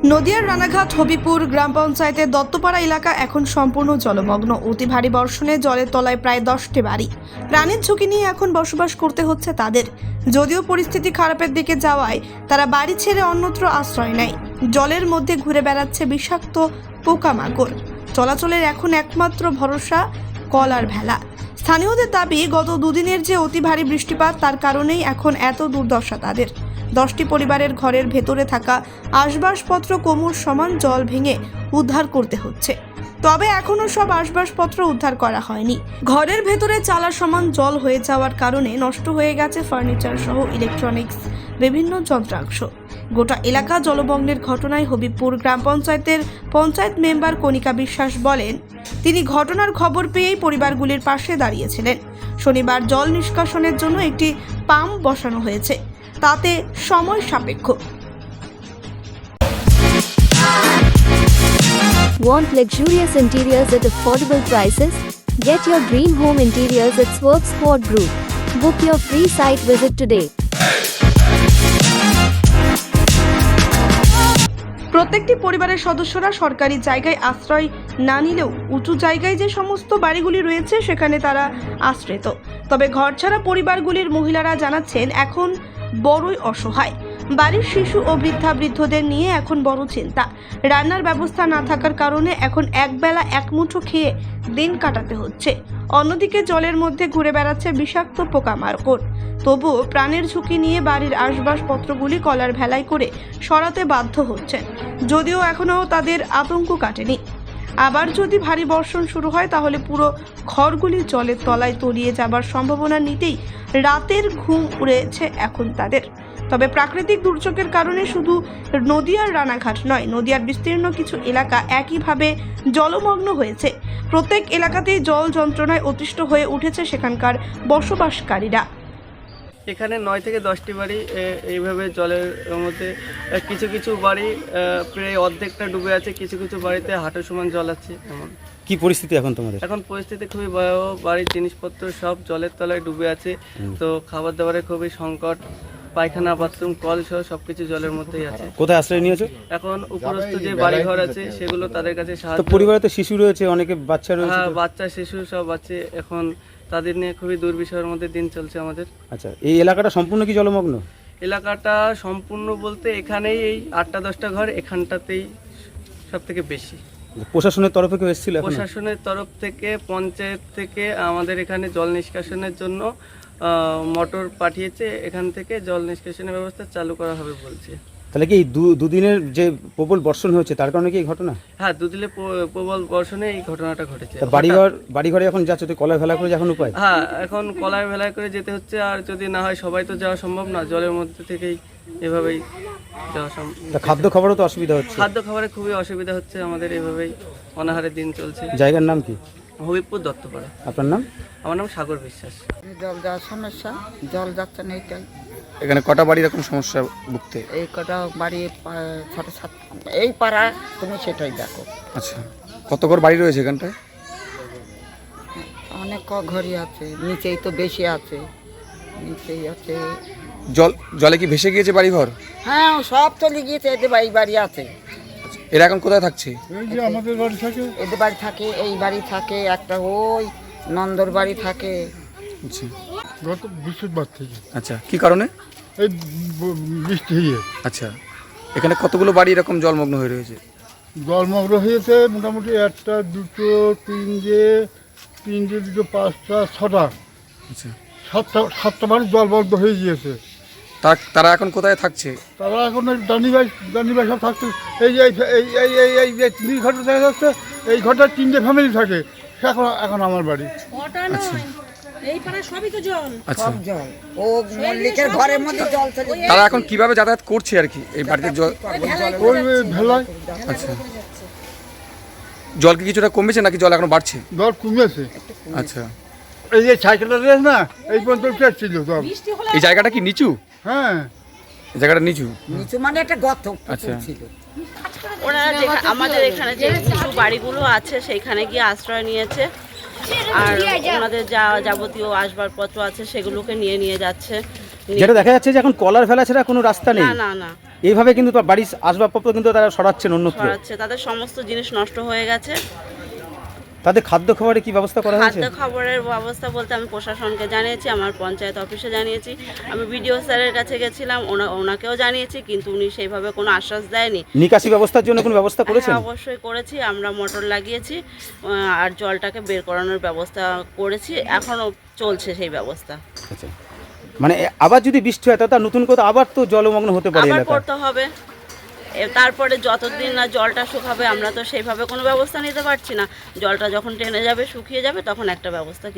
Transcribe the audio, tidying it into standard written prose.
নদিয়ার রানাঘাট হবিপুর গ্রাম পঞ্চায়েতের দত্তপাড়া এলাকা এখন সম্পূর্ণ জলমগ্ন। অতি ভারী বর্ষণে জলের তলায় প্রায় 10টি বাড়ি। প্রাণের ঝুঁকি নিয়ে এখন বসবাস করতে হচ্ছে তাদের। যদিও পরিস্থিতি খারাপের দিকে যাওয়ায় তারা বাড়ি ছেড়ে অন্যত্র আশ্রয় নেয়। জলের মধ্যে ঘুরে বেড়াচ্ছে বিষাক্ত পোকামাকড়। চলাচলের এখন একমাত্র ভরসা কল আর ভেলা। স্থানীয়দের দাবি, গত দুদিনের যে অতি ভারী বৃষ্টিপাত তার কারণেই এখন এত দুর্দশা তাদের। 10টি পরিবারের ঘরের ভেতরে থাকা আসবাবপত্র কোমর সমান জল ভেঙে উদ্ধার করতে হচ্ছে। তবে এখনো সব আসবাবপত্র উদ্ধার করা হয়নি। ঘরের ভেতরে চালা সমান জল হয়ে যাওয়ার কারণে নষ্ট হয়ে গেছে ফার্নিচার সহ ইলেকট্রনিক্স বিভিন্ন যন্ত্রাংশ। গোটা এলাকা জলমগ্নের ঘটনায় হবিবপুর গ্রাম পঞ্চায়েতের পঞ্চায়েত মেম্বার কণিকা বিশ্বাস বলেন, তিনি ঘটনার খবর পেয়েই পরিবারগুলির পাশে দাঁড়িয়েছিলেন। শনিবার জল নিষ্কাশনের জন্য একটি পাম্প বসানো হয়েছে, তাতে সময় সাপেক্ষ। Want luxurious interiors at affordable prices? Get your dream home interiors at Swerve Sport Group. Book your free site visit today. প্রত্যেকটি পরিবারের সদস্যরা সরকারি জায়গায় আশ্রয় না নিলেও উঁচু জায়গায় যে সমস্ত বাড়িগুলি রয়েছে সেখানে তারা আশ্রিত। তবে ঘরছাড়া পরিবারগুলির মহিলারা জানাচ্ছেন এখন বড়ই অসহায়। বাড়ির শিশু ও বৃদ্ধদের নিয়ে এখন বড় চিন্তা। রান্নার ব্যবস্থা না থাকার কারণে এখন একবেলা এক মুঠো খেয়ে দিন কাটাতে হচ্ছে। অন্যদিকে জলের মধ্যে ঘুরে বেড়াচ্ছে বিষাক্ত পোকামাকড়। তবুও প্রাণের ঝুঁকি নিয়ে বাড়ির আসবাবপত্রগুলি কলার ভেলায় করে সরাতে বাধ্য হচ্ছেন, যদিও এখনও তাদের আতঙ্ক কাটেনি। আবার যদি ভারী বর্ষণ শুরু হয় তাহলে পুরো ঘরগুলি জলের তলায় তলিয়ে যাবার সম্ভাবনা নিতেই রাতের ঘুম উড়েছে এখন তাদের। তবে প্রাকৃতিক দুর্যোগের কারণে শুধু নদিয়ার রানাঘাট নয়, নদিয়ার বিস্তীর্ণ কিছু এলাকা একইভাবে জলমগ্ন হয়েছে। প্রত্যেক এলাকাতেই জল যন্ত্রণায় অতিষ্ঠ হয়ে উঠেছে সেখানকার বসবাসকারীরা। এখানে 9 থেকে 10টি বাড়ি এইভাবে জলের মধ্যে, কিছু কিছু বাড়ি প্রায় অর্ধেকটা ডুবে আছে, কিছু কিছু বাড়িতে হাঁটু সমান জল আছে। এমন কি পরিস্থিতি এখন তোমাদের? এখন পরিস্থিতি খুবই ভয়াবহ। বাড়ির জিনিসপত্র সব জলের তলায় ডুবে আছে। তো খাবার দাবারের খুবই সংকট। পায়খানা, বাথরুম, কল সহ সবকিছু জলের মধ্যেই আছে। কোথায় আশ্রয় নিয়েছো? এখন উপরস্থ যে বাড়িঘর আছে সেগুলো তাদের কাছে সাহায্য। পরিবারে তো শিশু রয়েছে, অনেকে বাচ্চা রয়েছে। হ্যাঁ, বাচ্চা শিশু সব আছে। এখন তাদের নিয়ে খুবই দুর্বিষহের মধ্যে দিন চলছে আমাদের। আচ্ছা, এই এলাকাটা সম্পূর্ণ কি জলমগ্ন? এলাকাটা সম্পূর্ণ বলতে এখানেই এই 8টা-10টা ঘর এখানটাতেই সব থেকে বেশি। প্রশাসনের তরফে কেউ এসেছিল? প্রশাসনের তরফ থেকে, পঞ্চায়েত থেকে আমাদের এখানে জল নিষ্কাশনের জন্য মোটর পাঠিয়েছে। এখান থেকে জল নিষ্কাশনের ব্যবস্থা চালু করা হবে বলছে। তাহলে কি দুদিনের যে প্রবল বর্ষণ হয়েছে তার কারণে কি এই ঘটনা? হ্যাঁ, দুদিনে প্রবল বর্ষণে এই ঘটনাটা ঘটেছে। বাড়িঘরে এখন যাচ্ছে তো কলার ভেলা করে, এখন উপায়? হ্যাঁ, এখন কলার ভেলায় করে যেতে হচ্ছে। আর যদি না হয় সবাই তো যাওয়া সম্ভব না, জলের মধ্যে থেকেই এভাবেই যাওয়া সম্ভব। খাদ্য খাবারও তো অসুবিধা হচ্ছে? খাদ্য খাবারে খুবই অসুবিধা হচ্ছে আমাদের, এভাবেই অনাহারে দিন চলছে। জায়গার নাম কি? হবিবপুর দত্তপাড়া। আপনার নাম? আমার নাম সাগর বিশ্বাস। জল যাওয়ার সমস্যা, জল যাচ্ছে না এইটাই। এখানে কটা বাড়ির এরকম সমস্যা ভুগতে? এই কটা বাড়ি 6-7 এই পাড়া, তুমি সেটাই দেখো। আচ্ছা, কত ঘর বাড়ি রয়েছে এখানটায়? অনেক ঘরই আছে, নিচেই তো বেশি আছে, নিচেই আছে। জলে কি ভেসে গিয়েছে বাড়িঘর? হ্যাঁ, সব চলে গিয়েছে। এদের বাড়ি আছে। এরা এখন কোথায় থাকছে? আমাদের বাড়ি থাকে, এদের বাড়ি থাকে, এই বাড়ি থাকে, একটা ওই নন্দর বাড়ি থাকে। আচ্ছা, গত বৃহস্পতিবার থেকে। আচ্ছা, কি কারণে? এই বৃষ্টি হয়ে আচ্ছা, এখানে কতগুলো বাড়ি এরকম জলমগ্ন হয়ে রয়েছে? জলমগ্ন হয়েছে মোটামুটি 1, 2, 3, 2, 5, 6টা। আচ্ছা, 7টা বাড়ি জলমগ্ন হয়ে গিয়েছে। তারা এখন কোথায় থাকছে? তারা এখন দানিবাই সব থাকছে। এই যে এই যে 3 ঘরটা দেখা যাচ্ছে, এই ঘরটা 3টে ফ্যামিলি থাকে। এখন আমার বাড়ি। আচ্ছা, এই পাড়া সবই তো জল। আচ্ছা, জল ও মল্লিকের ঘরের মধ্যে জল চলে। তারা এখন কিভাবে যাতায়াত করছে আর কি এই বাড়িতে জল? ওই ভেলায়। আচ্ছা, জল কি কিছুটা কমেছে নাকি জল এখনো বাড়ছে? জল কমেছে। আচ্ছা, এই যে সাইকেলটা রয়েছে না, এই পর্যন্ত ছিল জল। এই জায়গাটা কি নিচু? হ্যাঁ, এই জায়গাটা নিচু। নিচু মানে একটা গর্ত আচ্ছা, ছিল। ওনারা আমাদের এখানে যে কিছু বাড়িগুলো আছে সেইখানে গিয়ে আশ্রয় নিয়েছে। আর ওনাদের যা যাবতীয় আসবাবপত্র আছে সেগুলোকে নিয়ে যাচ্ছে। যেটা দেখা যাচ্ছে যে এখন কলার ফেলা ছাড়া কোনো রাস্তা নেই। না না না এইভাবে কিন্তু তার বাড়ির আসবাবপত্র কিন্তু তারা সরাচ্ছেন অন্যত্র। ছড়াচ্ছে, তাদের সমস্ত জিনিস নষ্ট হয়ে গেছে। তাদের খাদ্য খাবারে কি ব্যবস্থা করা হয়েছে? খাদ্য খাবারের ব্যবস্থা বলতে আমি প্রশাসনকে জানিয়েছি, আমার পঞ্চায়েত অফিসে জানিয়েছি, আমি বিডিও স্যারের কাছে গেছিলাম, ওনাকেও জানিয়েছি, কিন্তু উনি সেইভাবে কোনো আশ্বাস দেয়নি। নিকাশি ব্যবস্থার জন্য কোনো ব্যবস্থা করেছেন? হ্যাঁ, অবশ্যই করেছি, আমরা মোটর লাগিয়েছি আর জলটাকে বের করানোর ব্যবস্থা করেছি, এখনও চলছে সেই ব্যবস্থা। আচ্ছা, মানে আবার যদি বৃষ্টি হয় তাহলে নতুন করে আবার তো জলমগ্ন হতে পারে আবার এলাকা। করতে হবে, তারপরে যতদিন না জলটা শুকাবে আমরা তো সেইভাবে কোনো ব্যবস্থা নিতে পারছি না। জলটা যখন টেনে যাবে, শুকিয়ে যাবে, তখন একটা ব্যবস্থা